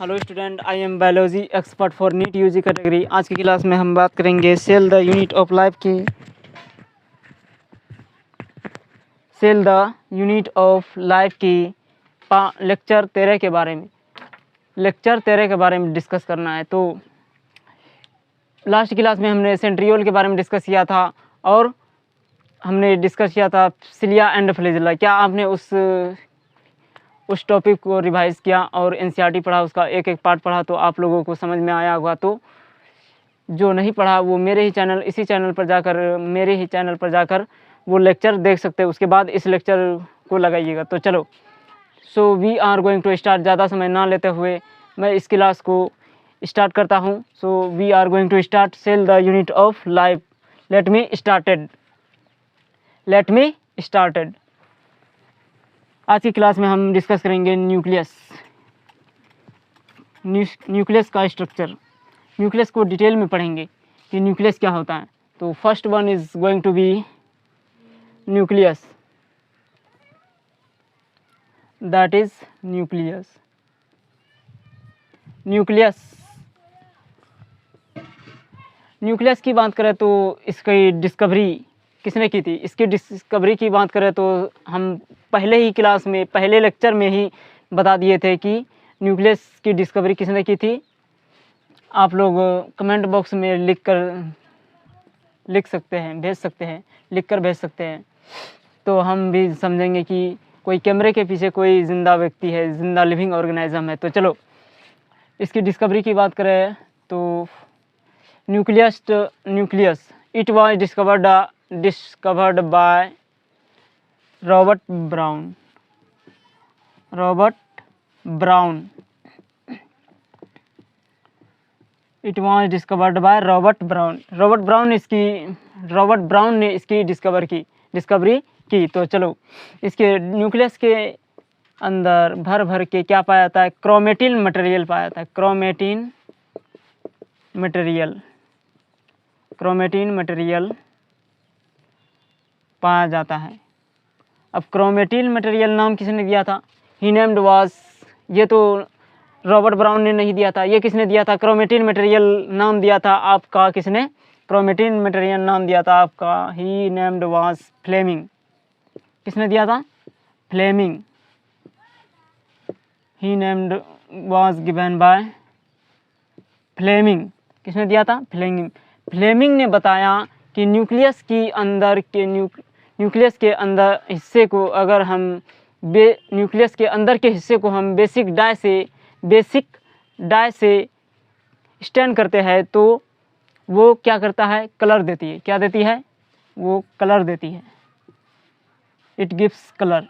Hello student, I am biology expert for NEET UG category. आज की class में हम बात करेंगे cell the unit of life की लेक्चर 13 के बारे में डिस्कस करना है। तो लास्ट क्लास में हमने सेंट्रियोल के बारे में डिस्कस किया था और हमने डिस्कस किया था सिलिया एंड फ्लैजेला। क्या आपने उस टॉपिक को रिवाइज किया और एनसीईआरटी पढ़ा, उसका एक एक पार्ट पढ़ा तो आप लोगों को समझ में आया होगा। तो जो नहीं पढ़ा वो मेरे ही चैनल पर जाकर वो लेक्चर देख सकते हैं। उसके बाद इस लेक्चर को लगाइएगा। तो चलो, so we are going to start. ज़्यादा समय ना लेते हुए मैं इस क्लास को स्टार्ट करता हूँ। So we are going to start cell the unit of life. Let me started. आज की क्लास में हम डिस्कस करेंगे न्यूक्लियस का स्ट्रक्चर। न्यूक्लियस को डिटेल में पढ़ेंगे कि न्यूक्लियस क्या होता है। तो first one is going to be nucleus, that is nucleus. Nucleus की बात करें तो इसकी डिस्कवरी किसने की थी? इसकी डिस्कवरी की बात करें तो हम पहले लेक्चर में ही बता दिए थे कि न्यूक्लियस की डिस्कवरी किसने की थी। आप लोग कमेंट बॉक्स में लिख कर भेज सकते हैं। तो हम भी समझेंगे कि कोई कैमरे के पीछे कोई जिंदा व्यक्ति है, जिंदा लिविंग ऑर्गेनिज्म है। तो चलो, इसकी डिस्कवरी की बात करें तो nucleus it was discovered by Robert brown. It was discovered by Robert brown ने इसकी डिस्कवरी की। तो चलो, इसके न्यूक्लियस के अंदर भर के क्या पाया जाता है? क्रोमेटिन मटेरियल पाया जाता है। क्रोमेटिन मटेरियल पाया जाता है। अब क्रोमेटिन मटेरियल नाम किसने दिया था? ही नेम्ड वाज, ये तो रॉबर्ट ब्राउन ने नहीं दिया था। ये किसने दिया था? क्रोमेटिन मटेरियल नाम दिया था आपका किसने? क्रोमेटिन मटेरियल नाम दिया था आपका ही नेम्ड वाज फ्लेमिंग। किसने दिया था? Fleming. He named was given by Fleming. किसने दिया था? फ्लेमिंग ने बताया कि न्यूक्लियस के अंदर हिस्से को अगर हम न्यूक्लियस के अंदर के हिस्से को हम बेसिक डाई से स्टैंड करते हैं तो वो क्या करता है? कलर देती है। क्या देती है? वो कलर देती है। It gives colour.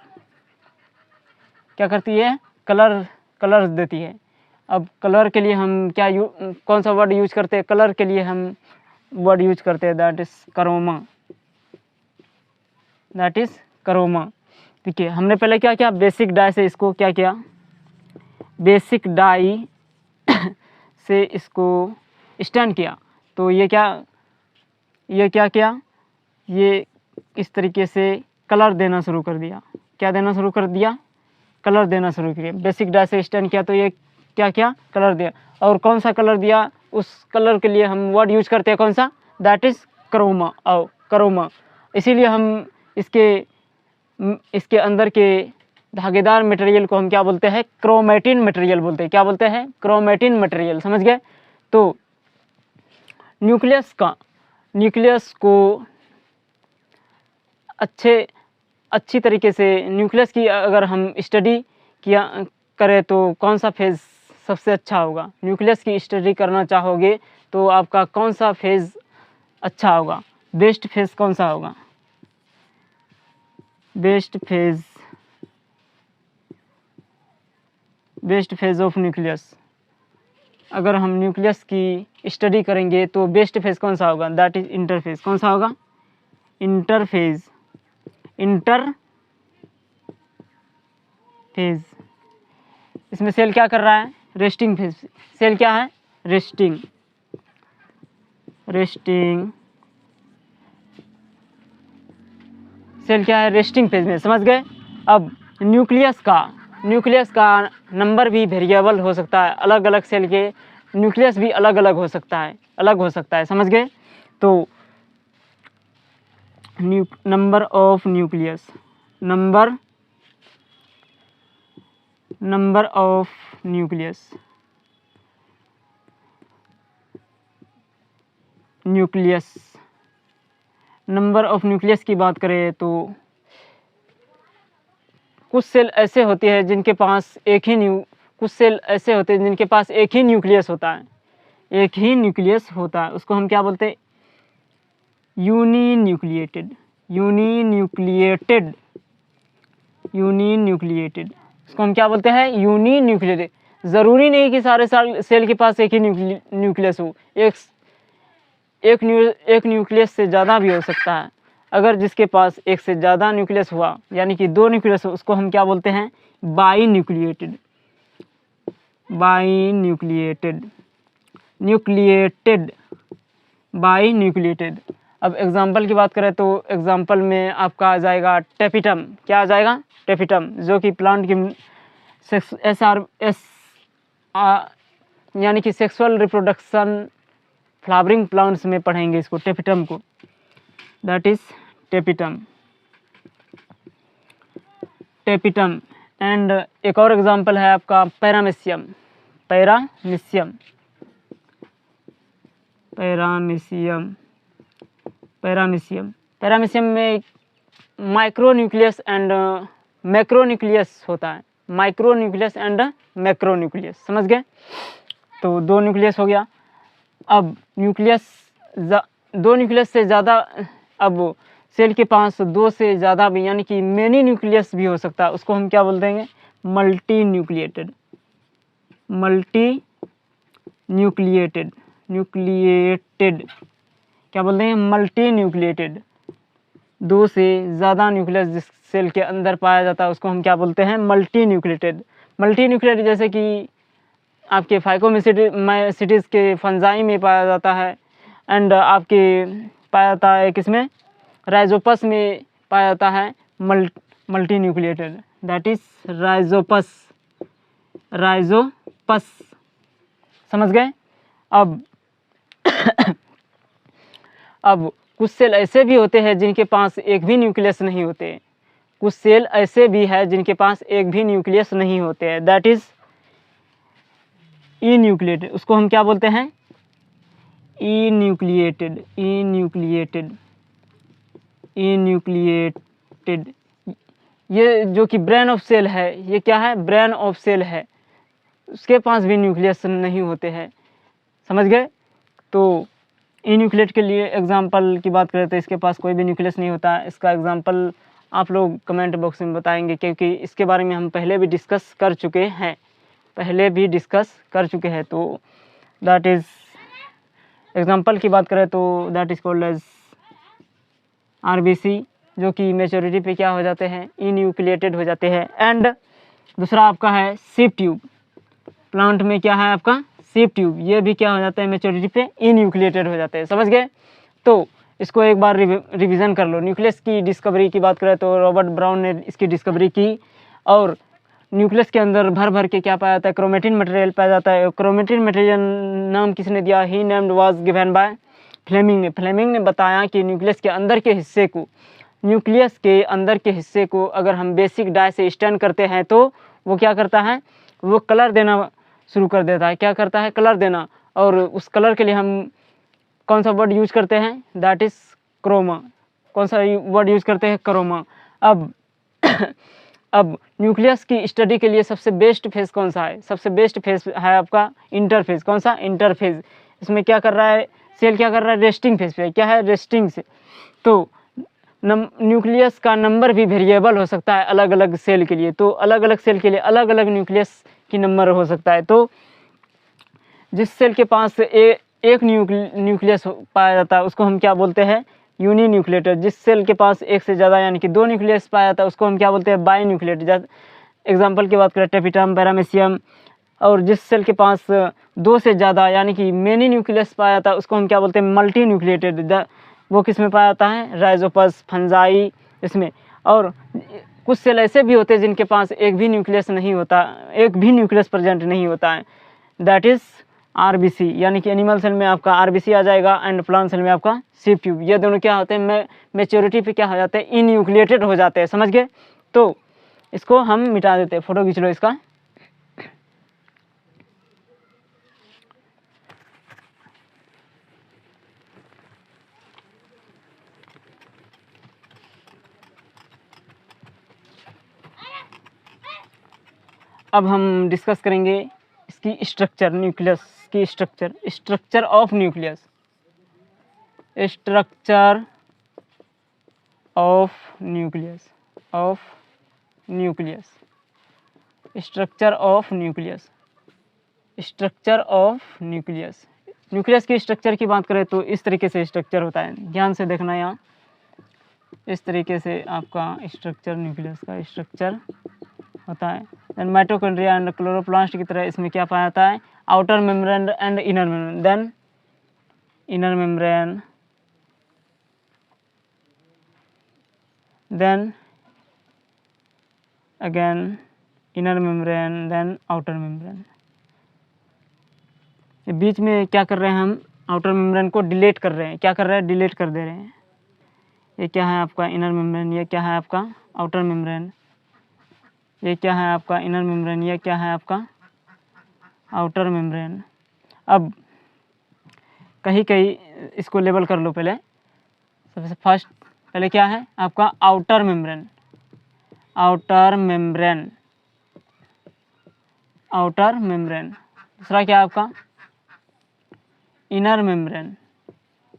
क्या करती है? कलर देती है। अब कलर के लिए हम कौन सा वर्ड यूज करते हैं? कलर के लिए हम वर्ड यूज करते हैं, दैट इज करोमा। ठीक है, हमने पहले क्या किया? बेसिक डाई से इसको क्या किया? बेसिक डाई से इसको स्टैंड किया। तो ये क्या किया? ये इस तरीके से कलर देना शुरू कर दिया। क्या देना शुरू कर दिया? कलर देना शुरू किया। बेसिक डाई से स्टैंड किया तो ये क्या? कलर दिया। और कौन सा कलर दिया? उस कलर के लिए हम वर्ड यूज करते हैं, कौन सा? दैट इज करोमा। इसीलिए हम इसके अंदर के धागेदार मटेरियल को हम क्या बोलते हैं? क्रोमेटिन मटेरियल बोलते हैं। क्या बोलते हैं? Chromatin material. समझ गए? तो न्यूक्लियस को अच्छी तरीके से न्यूक्लियस की अगर हम स्टडी करें तो कौन सा फेज सबसे अच्छा होगा? न्यूक्लियस की स्टडी करना चाहोगे तो आपका कौन सा फेज अच्छा होगा? बेस्ट फेज कौन सा होगा? Best phase of nucleus. अगर हम न्यूक्लियस की स्टडी करेंगे तो बेस्ट फेज कौन सा होगा? That is interphase. कौन सा होगा? इंटरफेज। इसमें सेल क्या कर रहा है? Resting phase. सेल क्या है? रेस्टिंग। सेल क्या है? रेस्टिंग फेज में। समझ गए? अब न्यूक्लियस का न्यूक्लियस का नंबर भी वेरिएबल हो सकता है, अलग अलग सेल के न्यूक्लियस भी अलग अलग हो सकता है, समझ गए। तो number of nucleus, number of nucleus number of nucleus की बात करें तो कुछ सेल ऐसे होते हैं जिनके पास एक ही न्यूक्लियस होता है, उसको हम क्या बोलते हैं, यूनिन्यूक्लिएटेड, उसको हम क्या बोलते हैं, यूनिन्यूक्लिएटेड। ज़रूरी नहीं कि सारे सेल के पास एक ही न्यूक्लियस हो, एक न्यूक्लियस से ज़्यादा भी हो सकता है। अगर जिसके पास एक से ज़्यादा न्यूक्लियस हुआ, यानी कि 2 न्यूक्लियस हो, उसको हम क्या बोलते हैं, बाईन्यूक्लिएटेड। अब एग्जाम्पल की बात करें तो एग्जाम्पल में आपका आ जाएगा टेपिटम। क्या आ जाएगा, टेपिटम, जो कि प्लांट की यानी कि सेक्सुअल रिप्रोडक्शन फ्लावरिंग प्लांट्स में पढ़ेंगे इसको, टेपिटम को, दैट इज टेपिटम। एंड एक और एग्जांपल है आपका पैरामीशियम में माइक्रोन्यूक्लियस एंड मैक्रोन्यूक्लियस होता है, समझ गए। तो 2 न्यूक्लियस हो गया। अब 2 न्यूक्लियस से ज़्यादा, अब सेल के पास 2 से ज़्यादा भी, यानी कि मेनी न्यूक्लियस भी हो सकता है, उसको हम क्या बोल देंगे, मल्टी न्यूक्लिएटेड। क्या बोल देंगे, मल्टी न्यूक्लिएटेड। 2 से ज़्यादा न्यूक्लियस जिस सेल के अंदर पाया जाता है उसको हम क्या बोलते हैं, मल्टी न्यूक्लिएटेड। जैसे कि आपके फाइकोमिसिटीज़ के फंजाई में पाया जाता है, एंड आपके पाया जाता है किसमें, राइजोपस में पाया जाता है multi nucleated, that is Rhizopus, समझ गए। अब कुछ सेल ऐसे भी होते हैं जिनके पास एक भी न्यूक्लियस नहीं होते, दैट इज इन्यूक्लिएटेड। उसको हम क्या बोलते हैं, इन्यूक्लिएटेड। ये जो कि ब्रेन ऑफ सेल है, ये क्या है, ब्रेन ऑफ सेल है, उसके पास भी न्यूक्लियस नहीं होते हैं, समझ गए। तो इन्यूक्लिएट के लिए एग्जांपल की बात करें तो इसके पास कोई भी न्यूक्लियस नहीं होता है। इसका एग्जांपल आप लोग कमेंट बॉक्स में बताएंगे, क्योंकि इसके बारे में हम पहले भी डिस्कस कर चुके हैं। तो दैट इज़, एग्जांपल की बात करें तो that is called as RBC, जो कि मेच्योरिटी पे क्या हो जाते हैं, इन्यूक्लिएटेड हो जाते हैं। एंड दूसरा आपका है सिप ट्यूब। प्लांट में क्या है आपका, सिप ट्यूब, ये भी क्या हो जाता है, मेच्योरिटी पे इन्यूक्लिएटेड हो जाते हैं, समझ गए। तो इसको एक बार रिवीजन कर लो। न्यूक्लियस की डिस्कवरी की बात करें तो रॉबर्ट ब्राउन ने इसकी डिस्कवरी की, और न्यूक्लियस के अंदर भर के क्या पाया जाता है, क्रोमेटिन मटेरियल पाया जाता है। क्रोमेटिन मटेरियल नाम किसने दिया, he named was given by Fleming ने बताया कि न्यूक्लियस के अंदर के हिस्से को अगर हम बेसिक डाई से स्टैंड करते हैं तो वो क्या करता है, वो कलर देना शुरू कर देता है। क्या करता है, कलर देना। और उस कलर के लिए हम कौन सा वर्ड यूज करते हैं, दैट इज क्रोमा। कौन सा वर्ड यूज करते हैं, क्रोमा। अब न्यूक्लियस की स्टडी के लिए सबसे बेस्ट फेज कौन सा है, सबसे बेस्ट फेज है आपका इंटरफेज। कौन सा, इंटरफेज। इसमें क्या कर रहा है, सेल क्या कर रहा है, रेस्टिंग फेज पे। क्या है, रेस्टिंग से। तो न्यूक्लियस का नंबर भी वेरिएबल हो सकता है अलग अलग सेल के लिए, तो अलग अलग सेल के लिए अलग अलग न्यूक्लियस की नंबर हो सकता है। तो जिस सेल के पास एक न्यूक्लियस पाया जाता है उसको हम क्या बोलते हैं, यूनिन्यूक्लिएटेड। जिस सेल के पास एक से ज़्यादा यानी कि 2 न्यूक्लियस पाया जाता है उसको हम क्या बोलते हैं, बाईन्यूक्लिएटेड। एग्जाम्पल की बात करें टेपिटम, पैरामीशियम। और जिस सेल के पास 2 से ज़्यादा यानी कि मेनी न्यूक्लियस पाया जाता है उसको हम क्या बोलते हैं, मल्टी न्यूक्लिएटेड। वो किस में पाया जाता है, राइजोपस, फंजाई, इसमें। और कुछ सेल ऐसे भी होते हैं जिनके पास एक भी न्यूक्लियस नहीं होता, एक भी न्यूक्लियस प्रेजेंट नहीं होता है, दैट इज़ आरबीसी, यानी कि एनिमल सेल में आपका आरबीसी आ जाएगा एंड प्लांट सेल में आपका सीप ट्यूब। ये दोनों क्या होते हैं, मैच्योरिटी पे क्या हो जाते हैं, इनन्यूक्लिएटेड हो जाते हैं, समझ गए। तो इसको हम मिटा देते हैं, फोटो खींच लो इसका। अब हम डिस्कस करेंगे इसकी स्ट्रक्चर, न्यूक्लियस की structure of nucleus, structure of nucleus, structure of nucleus, structure of nucleus. Nucleus की स्ट्रक्चर की बात करें तो इस तरीके से स्ट्रक्चर होता है, ध्यान से देखना यहाँ, इस तरीके से आपका स्ट्रक्चर, न्यूक्लियस का स्ट्रक्चर होता है। देन माइटोकॉन्ड्रिया एंड क्लोरोप्लास्ट की तरह इसमें क्या पाया जाता है, outer membrane and inner membrane, then inner membrane, then again inner membrane, then outer membrane. बीच में क्या कर रहे हैं हम, आउटर मेम्ब्रेन को डिलीट कर रहे हैं, क्या कर रहे हैं, डिलीट कर दे रहे हैं। ये क्या है आपका इनर मेम्ब्रेन, ये क्या है आपका आउटर मेम्ब्रेन, ये क्या है आपका इनर मेम्ब्रेन, ये क्या है आपका आउटर मेम्ब्रेन। अब कहीं कहीं इसको लेबल कर लो पहले, सबसे फर्स्ट पहले क्या है आपका outer membrane, outer membrane, outer membrane. दूसरा क्या है आपका इनर मेम्ब्रेन,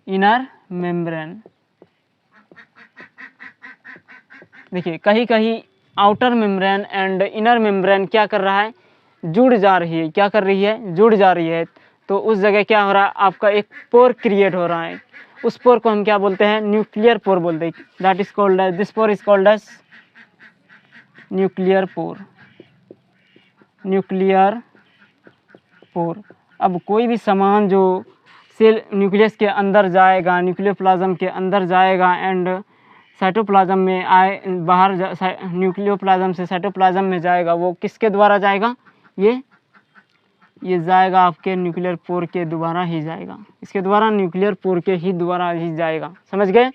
इनर मेम्ब्रेन। देखिए कहीं कहीं outer membrane and inner membrane क्या कर रहा है, जुड़ जा रही है, क्या कर रही है, जुड़ जा रही है। तो उस जगह क्या हो रहा है, आपका एक पोर क्रिएट हो रहा है, उस पोर को हम क्या बोलते हैं, न्यूक्लियर पोर बोलते हैं, that is called as, this pore is called as nuclear pore, nuclear pore. अब कोई भी सामान जो सेल न्यूक्लियस के अंदर जाएगा, न्यूक्लियोप्लाज्म के अंदर जाएगा एंड साइटोप्लाज्म में आए, बाहर न्यूक्लियोप्लाज्म से साइटोप्लाज्म में जाएगा, वो किसके द्वारा जाएगा, ये जाएगा आपके न्यूक्लियर पोर के द्वारा ही जाएगा, इसके द्वारा न्यूक्लियर पोर के ही द्वारा ही जाएगा, समझ गए।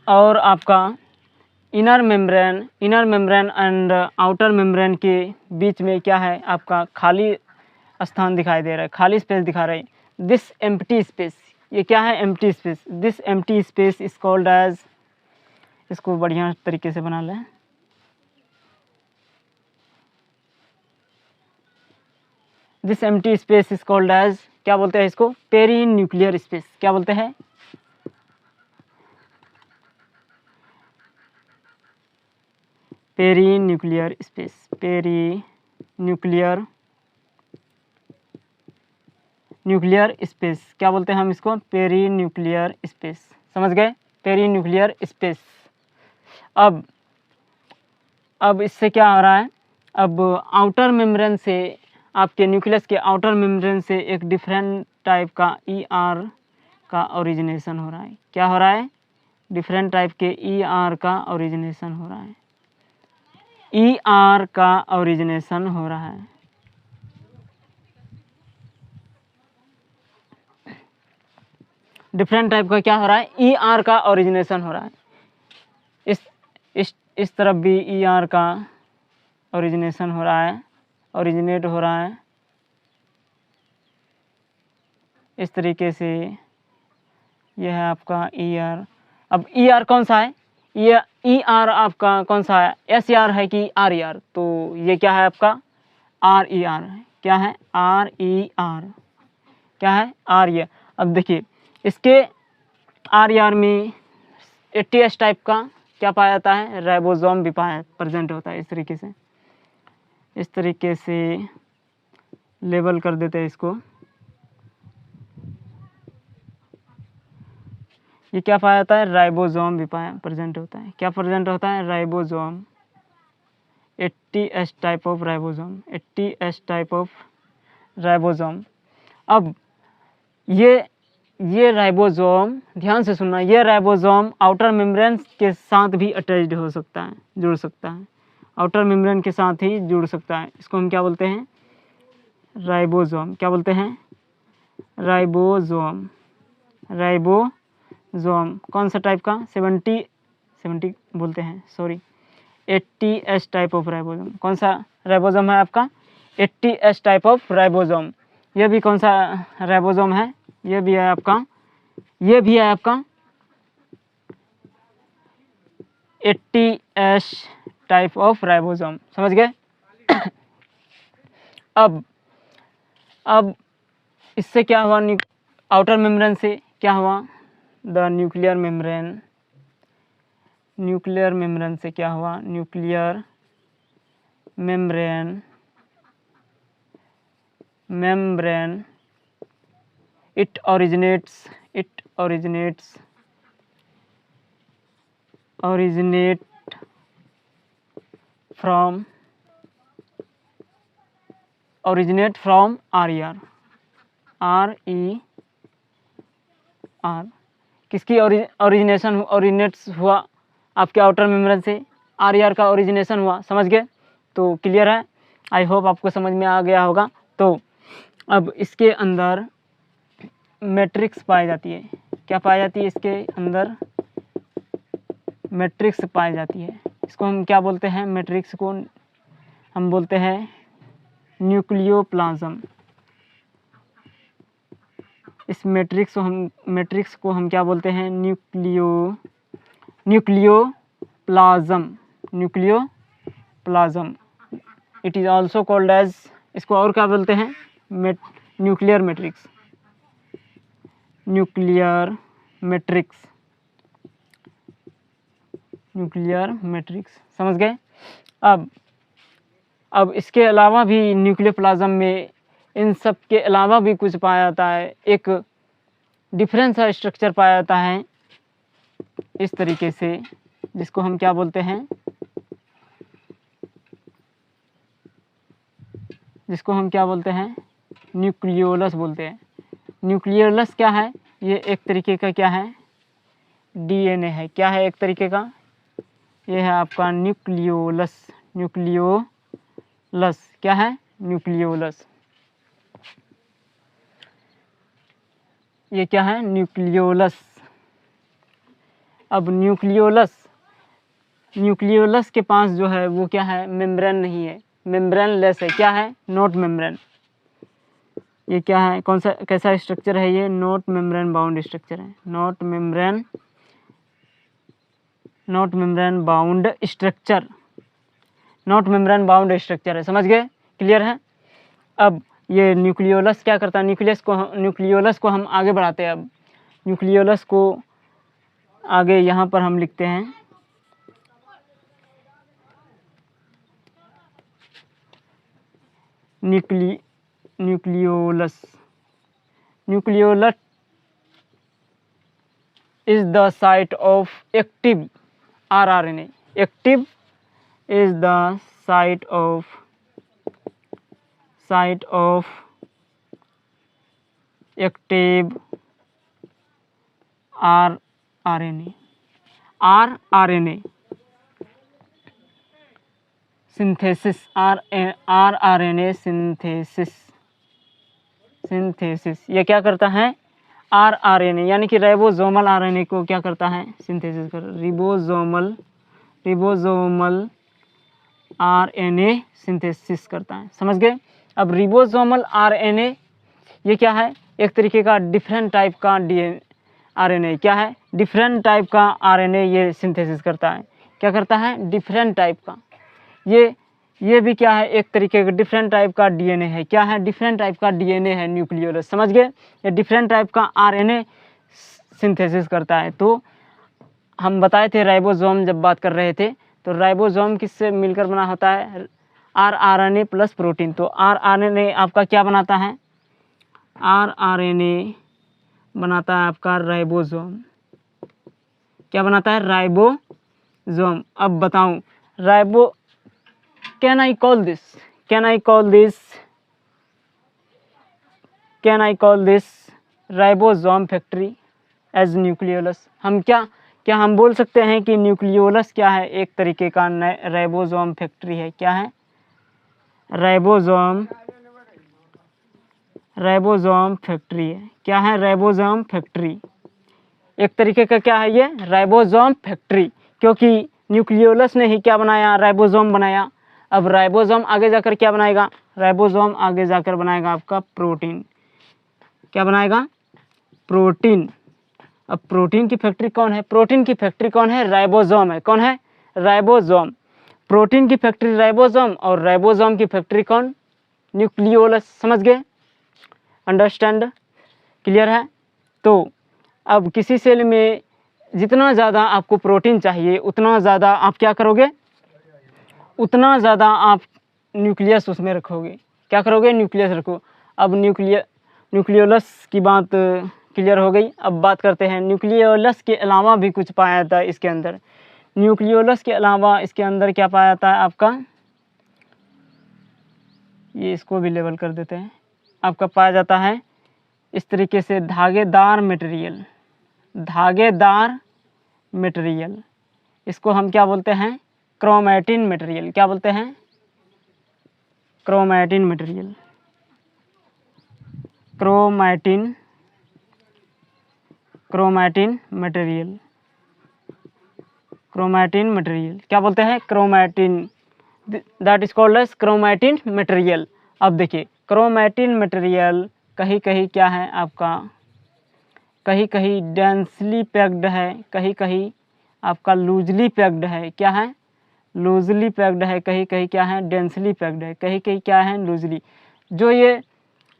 और आपका inner membrane and outer membrane के बीच में क्या है, आपका खाली स्थान दिखाई दे रहा है, खाली स्पेस दिखा रहा है, दिस एम्प्टी स्पेस, ये क्या है, empty space, this empty space is called as, इसको बढ़िया तरीके से बना लें, this empty space is called as, क्या बोलते हैं इसको, पेरी न्यूक्लियर स्पेस, क्या बोलते हैं, perinuclear space, perinuclear space, क्या बोलते हैं हम इसको, पेरी न्यूक्लियर स्पेस, समझ गए, पेरी न्यूक्लियर स्पेस। अब इससे क्या हो रहा है, अब आउटर मेम्ब्रेन से, आपके न्यूक्लियस के आउटर मेम्ब्रेन से एक डिफरेंट टाइप का ER का ओरिजिनेशन हो रहा है, क्या हो रहा है, डिफरेंट टाइप के ER का ओरिजिनेशन हो रहा है, ER का ओरिजिनेशन हो रहा है। डिफरेंट टाइप का क्या हो रहा है, ER का ओरिजिनेशन हो रहा है। इस तरफ भी ER का ओरिजिनेशन हो रहा है, ओरिजिनेट हो रहा है इस तरीके से, यह है आपका ER। अब ER कौन सा है, ये ER आपका कौन सा है, SER है कि RER, तो ये क्या है आपका RER है, क्या है RER, क्या है RER। अब देखिए इसके RER में 80S टाइप का क्या पाया जाता है, राइबोसोम भी प्रेजेंट होता है, इस तरीके से लेबल कर देते हैं इसको। ये क्या पाया जाता है, राइबोसोम भी प्रेजेंट होता है, क्या प्रेजेंट होता है, ribosome, 80S type of ribosome, 80S type of ribosome. अब ये राइबोसोम, ध्यान से सुनना, ये राइबोसोम आउटर मेम्ब्रेन के साथ भी अटैच्ड हो सकता है, जुड़ सकता है, आउटर मेम्ब्रेन के साथ ही जुड़ सकता है। इसको हम क्या बोलते हैं? राइबोसोम। क्या बोलते हैं? राइबोसोम। राइबोसोम कौन सा टाइप का? 70 बोलते हैं, sorry, 80S type of ribosome. कौन सा राइबोसोम है आपका? 80S type of ribosome. ये भी कौन सा राइबोसोम है? ये भी है आपका 80S टाइप ऑफ राइबोसोम। समझ गए? अब इससे क्या हुआ? आउटर मेम्ब्रेन से क्या हुआ? The nuclear membrane. Nuclear membrane से क्या हुआ? Nuclear membrane it originates from RER। किसकी ओरिजिनेट्स हुआ? आपके आउटर मेम्ब्रेन से RER का ओरिजिनेशन हुआ। समझ गए? तो क्लियर है? आई होप आपको समझ में आ गया होगा। तो अब इसके अंदर मैट्रिक्स पाई जाती है। क्या पाई जाती है? इसके अंदर मैट्रिक्स पाई जाती है। इसको हम क्या बोलते हैं? मैट्रिक्स को हम बोलते हैं न्यूक्लियोप्लाज्म। इस मैट्रिक्स को हम क्या बोलते हैं? Nucleoplasm. It is also called as, इसको और क्या बोलते हैं? Nuclear matrix. समझ गए? अब इसके अलावा भी न्यूक्लियोप्लाज्म में इन सब के अलावा भी कुछ पाया जाता है। एक डिफरेंस स्ट्रक्चर पाया जाता है इस तरीके से, जिसको हम क्या बोलते हैं? न्यूक्लियोलस बोलते हैं। न्यूक्लियोलस क्या है? ये एक तरीके का क्या है? DNA है। क्या है? एक तरीके का ये है आपका न्यूक्लियोलस। क्या है? न्यूक्लियोलस। ये क्या है? न्यूक्लियोलस। अब न्यूक्लियोलस के पास जो है वो क्या है? मेम्ब्रेन नहीं है, मेम्ब्रेन लेस है। क्या है? Not membrane. ये क्या है? कौन सा, कैसा स्ट्रक्चर है ये? नॉट मेम्ब्रेन बाउंड स्ट्रक्चर है। नॉट मेम्ब्रेन बाउंड स्ट्रक्चर है। समझ गए? क्लियर है? अब ये न्यूक्लियोलस क्या करता है? न्यूक्लियोलस को हम आगे बढ़ाते हैं। अब न्यूक्लियोलस को आगे यहाँ पर हम लिखते हैं nucleolus is the site of active rRNA. Active is the site of active rRNA synthesis। rRNA synthesis ये क्या करता है? rRNA यानी कि राइबोसोमल RNA को क्या करता है? सिंथेसिस कर। रिबोसोमल RNA सिंथेसिस करता है। समझ गए? अब रिबोसोमल RNA ये क्या है? एक तरीके का डिफरेंट टाइप का RNA। क्या है? डिफरेंट टाइप का RNA ये सिंथेसिस करता है। क्या करता है? डिफरेंट टाइप का। ये भी क्या है? एक तरीके का डिफरेंट टाइप का DNA है। क्या है? डिफरेंट टाइप का DNA है न्यूक्लियोलस। समझ गए? ये डिफरेंट टाइप का RNA सिंथेसिस करता है। तो हम बताए थे राइबोसोम जब बात कर रहे थे, तो राइबोसोम किससे मिलकर बना होता है? rRNA plus protein. तो rRNA आपका क्या बनाता है? rRNA बनाता है आपका राइबोसोम। क्या बनाता है? राइबोसोम। अब बताऊं, can I call this ribosome factory as nucleolus. हम क्या हम बोल सकते हैं कि न्यूक्लियोलस क्या है? एक तरीके का राइबोसोम फैक्ट्री है। क्या है? राइबोसोम फैक्ट्री है। क्या है? राइबोसोम फैक्ट्री एक तरीके का क्या है ये? राइबोसोम फैक्ट्री, क्योंकि न्यूक्लियोलस ने ही क्या बनाया? राइबोसोम बनाया। अब राइबोसोम आगे जाकर क्या बनाएगा? राइबोसोम आगे जाकर बनाएगा आपका प्रोटीन। क्या बनाएगा? प्रोटीन। अब प्रोटीन की फैक्ट्री कौन है? प्रोटीन की फैक्ट्री कौन है? राइबोसोम है। कौन है? राइबोसोम। प्रोटीन की फैक्ट्री राइबोसोम और राइबोसोम की फैक्ट्री कौन? न्यूक्लियोलस। समझ गए? अंडरस्टैंड? क्लियर है? तो अब किसी सेल में जितना ज़्यादा आपको प्रोटीन चाहिए उतना ज़्यादा आप क्या करोगे? उतना ज़्यादा आप न्यूक्लियस उसमें रखोगे। क्या करोगे? न्यूक्लियस रखो। अब न्यूक्लियोलस की बात क्लियर हो गई। अब बात करते हैं न्यूक्लियोलस के अलावा भी कुछ पाया जाता है इसके अंदर। न्यूक्लियोलस के अलावा इसके अंदर क्या पाया जाता है आपका? ये इसको भी लेबल कर देते हैं। आपका पाया जाता है इस तरीके से धागेदार मटेरियल। धागेदार मटेरियल, इसको हम क्या बोलते हैं? Chromatin material. क्या बोलते हैं? Chromatin material. Chromatin material. Chromatin material क्या बोलते हैं? Chromatin, that is called as chromatin material. अब देखिए क्रोमैटिन मटेरियल कहीं कहीं क्या है आपका? कहीं कहीं डेंसली पैक्ड है, कहीं कहीं आपका लूजली पैक्ड है। क्या है? लूजली पैक्ड है। कहीं कहीं क्या है? डेंसली पैक्ड है। कहीं कहीं क्या है? लूजली। जो ये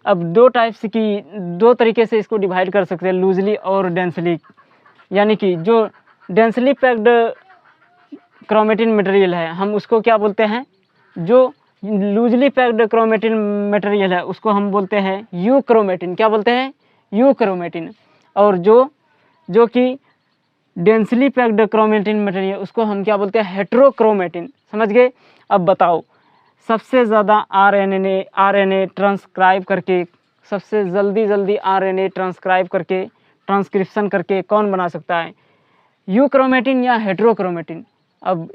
अब दो टाइप्स की, दो तरीके से इसको डिवाइड कर सकते हैं, लूजली और डेंसली। यानी कि जो डेंसली पैक्ड क्रोमैटिन मटेरियल है हम उसको क्या बोलते हैं? जो लूजली पैक्ड क्रोमैटिन मटेरियल है उसको हम बोलते हैं यूक्रोमैटिन। क्या बोलते हैं? यूक्रोमैटिन। और जो कि डेंसली पैक्ड क्रोमैटिन मटेरियल उसको हम क्या बोलते हैं? हेट्रोक्रोमैटिन। समझ गए? अब बताओ सबसे ज़्यादा आरएनए ट्रांसक्राइब करके, सबसे जल्दी आरएनए ट्रांसक्राइब करके, ट्रांसक्रिप्शन करके कौन बना सकता है? यूक्रोमैटिन या हेट्रोक्रोमैटिन? अब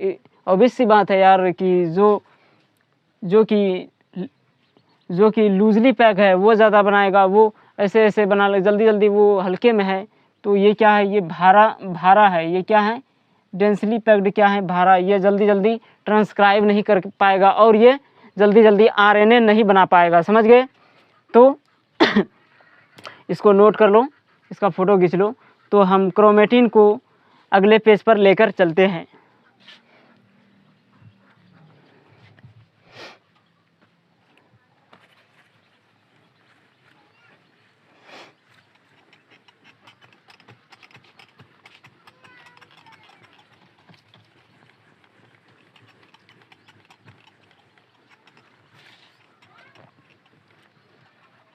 ऑब्वियस सी बात है यार कि जो कि लूजली पैक है वो ज़्यादा बनाएगा, वो ऐसे बना ले जल्दी वो हल्के में है। तो ये क्या है? ये भारा है। ये क्या है? डेंसली पैक्ड क्या है? भारा। ये जल्दी ट्रांसक्राइब नहीं कर पाएगा और ये जल्दी आरएनए नहीं बना पाएगा। समझ गए? तो इसको नोट कर लो, इसका फ़ोटो खींच लो। तो हम क्रोमैटिन को अगले पेज पर लेकर चलते हैं।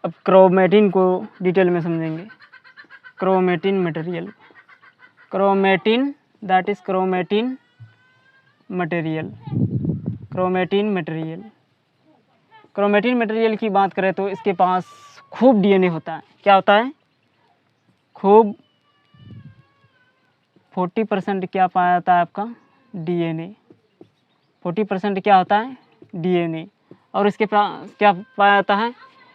अब क्रोमैटिन को डिटेल में समझेंगे। Chromatin material, chromatin that is chromatin material. Chromatin material की बात करें तो इसके पास खूब डीएनए होता है। क्या होता है? खूब 40% क्या पाया जाता है आपका? डीएनए। 40% क्या होता है? डीएनए। और इसके पास क्या पाया जाता है?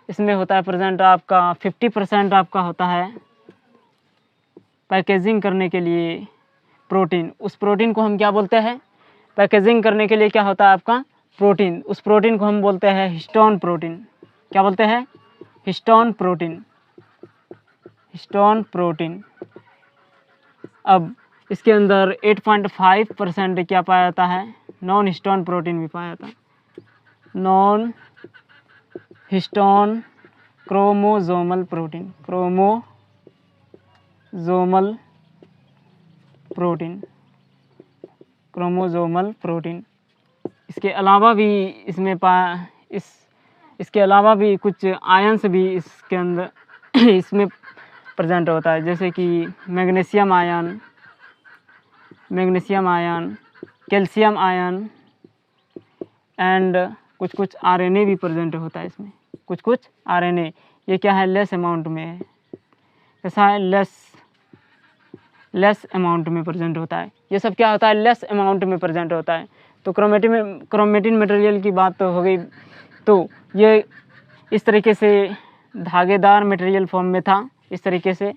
इसमें होता है प्रेजेंट आपका 50% आपका होता है पैकेजिंग करने के लिए प्रोटीन। उस प्रोटीन को हम क्या बोलते हैं? पैकेजिंग करने के लिए क्या होता है आपका? प्रोटीन। उस प्रोटीन को हम बोलते हैं हिस्टोन प्रोटीन। क्या बोलते हैं? Histone protein. अब इसके अंदर 8.5% क्या पाया जाता है? नॉन हिस्टोन प्रोटीन भी पाया जाता है। Non histone chromosomal protein. इसके अलावा भी इसके अलावा भी कुछ आयंस भी इसके अंदर इसमें प्रेजेंट होता है, जैसे कि magnesium ion, calcium ion and कुछ आरएनए भी प्रेजेंट होता है इसमें। कुछ आरएनए, ये क्या है? लेस अमाउंट में है। कैसा है, लेस अमाउंट में प्रेजेंट होता है। ये सब क्या होता है, लेस अमाउंट में प्रेजेंट होता है। तो क्रोमेटिन मटेरियल की बात तो हो गई। तो ये इस तरीके से धागेदार मटेरियल फॉर्म में था, इस तरीके से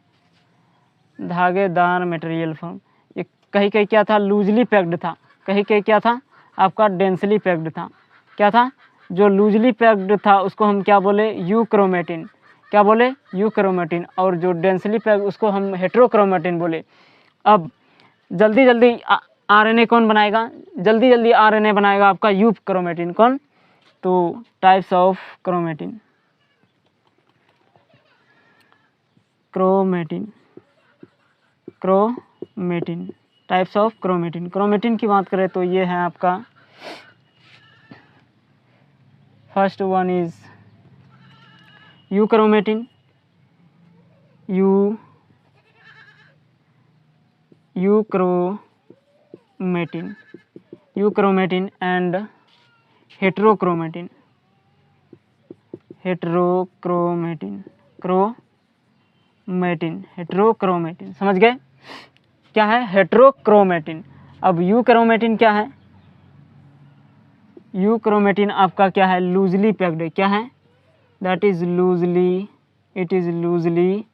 धागेदार मटेरियल फॉर्म। ये कहीं कहीं क्या था, लूजली पैक्ड था, कहीं कहीं क्या था आपका, डेंसली पैक्ड था। क्या था, जो लूजली पैक्ड था उसको हम क्या बोले, यूक्रोमेटिन। क्या बोले, यूक्रोमेटिन। और जो डेंसली पैक्ड उसको हम हेट्रोक्रोमेटिन बोले। अब जल्दी जल्दी आरएनए कौन बनाएगा, जल्दी जल्दी आरएनए बनाएगा आपका यूक्रोमेटिन। कौन, तो types of chromatin, chromatin types of chromatin. Chromatin की बात करें तो ये है आपका, first one is euchromatin, euchromatin and heterochromatin, heterochromatin. समझ गए क्या है, हेट्रोक्रोमेटिन। अब यूक्रोमेटिन क्या है, यूक्रोमेटिन आपका क्या है, लूजली पैक्ड है। क्या है, that is loosely, it is loosely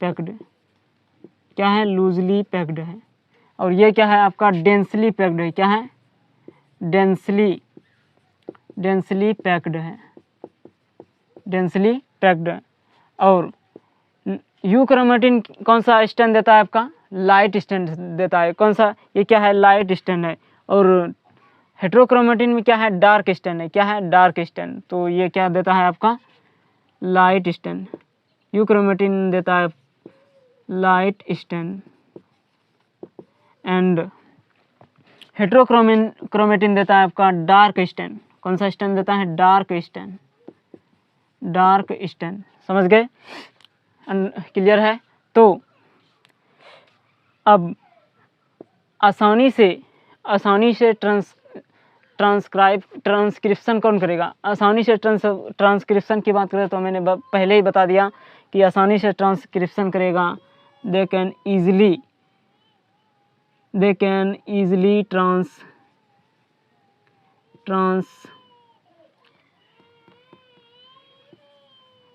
packed. क्या है, लूजली पैक्ड है। और ये क्या है आपका, डेंसली पैक्ड है। क्या है, डेंसली पैक्ड है, डेंसली पैक्ड है। और यूक्रोमेटिन कौन सा स्टैंड देता है आपका, लाइट स्टैंड देता है। कौन सा, ये क्या है, लाइट स्टैंड है। और हेट्रोक्रोमेटिन में क्या है, डार्क स्टैंड है। क्या है, डार्क स्टैंड। तो ये क्या देता है आपका, लाइट स्टैंड। यूक्रोमेटिन देता है लाइट स्टैंड एंड हेट्रोक्रोमेटिन देता है आपका डार्क स्टैंड। कौन सा स्टैंड देता है, डार्क स्टैंड। समझ गए, क्लियर है। तो अब आसानी से ट्रांसक्रिप्शन कौन करेगा, आसानी से ट्रांसक्रिप्शन की बात करें तो मैंने पहले ही बता दिया कि आसानी से ट्रांसक्रिप्शन करेगा। They can easily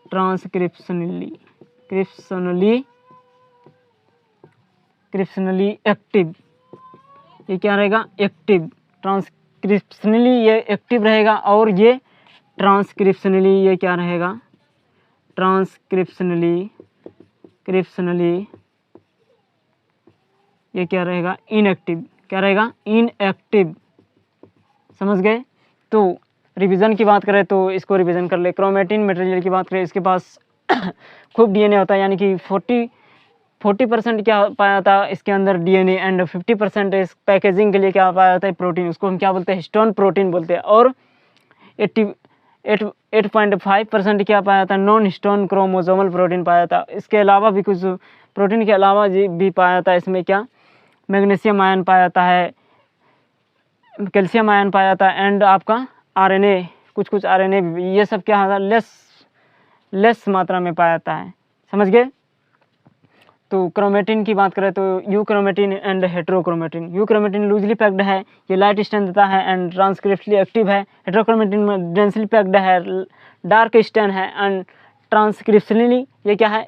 transcriptionally active. ये क्या रहेगा, एक्टिव। ट्रांसक्रिप्शनली ये एक्टिव रहेगा और ये ट्रांसक्रिप्शनली ये क्या रहेगा, ट्रांसक्रिप्शनली ये क्या रहेगा, इनएक्टिव। क्या रहेगा, इनएक्टिव। समझ गए। तो रिवीजन की बात करें तो इसको रिवीजन कर ले। क्रोमेटिन मटेरियल की बात करें, इसके पास खूब डीएनए होता है, यानी कि 40% क्या पाया जाता है इसके अंदर, डीएनए, एंड 50% इस पैकेजिंग के लिए क्या पाया जाता है, प्रोटीन। उसको हम क्या बोलते हैं, हिस्टोन प्रोटीन बोलते हैं। और 8.5% क्या पाया जाता है, नॉन हिस्टोन क्रोमोसोमल प्रोटीन पाया जाता है। इसके अलावा भी कुछ प्रोटीन के अलावा भी पाया जाता है इसमें, क्या, मैग्नीशियम आयन पाया जाता है, कैल्शियम आयन पाया जाता है, एंड आपका आरएनए, कुछ आरएनए, ये सब क्या होता है, लेस मात्रा में पाया जाता है। समझ गए। तो क्रोमेटिन की बात करें तो euchromatin and heterochromatin. Euchromatin loosely packed है, ये लाइट स्टैंड देता है एंड ट्रांसक्रिप्शनली एक्टिव है। हेट्रोक्रोमेटिन में डेंसली पैक्ड है, डार्क स्टैंड है एंड ट्रांसक्रिप्शनली ये क्या है,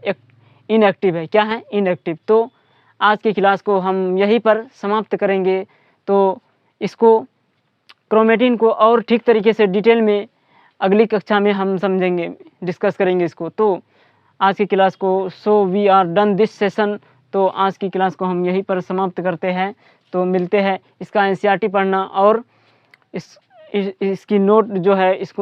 इनएक्टिव है। क्या है, इनएक्टिव। तो आज की क्लास को हम यहीं पर समाप्त करेंगे। तो इसको, क्रोमेटिन को और ठीक तरीके से डिटेल में अगली कक्षा में हम समझेंगे, डिस्कस करेंगे इसको। तो आज की क्लास को, so we are done this session. तो आज की क्लास को हम यहीं पर समाप्त करते हैं। तो मिलते हैं, इसका एनसीईआरटी पढ़ना और इसकी नोट जो है, इस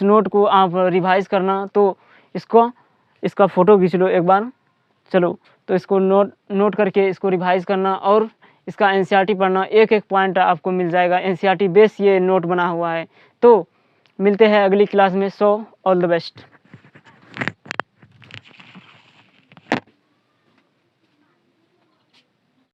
नोट को आप रिवाइज करना। तो इसका फ़ोटो खींच लो एक बार, चलो। तो इसको नोट करके इसको रिवाइज करना और इसका एनसीईआरटी पढ़ना। एक पॉइंट आपको मिल जाएगा, एनसीईआरटी बेस ये नोट बना हुआ है। तो मिलते हैं अगली क्लास में। So all the best.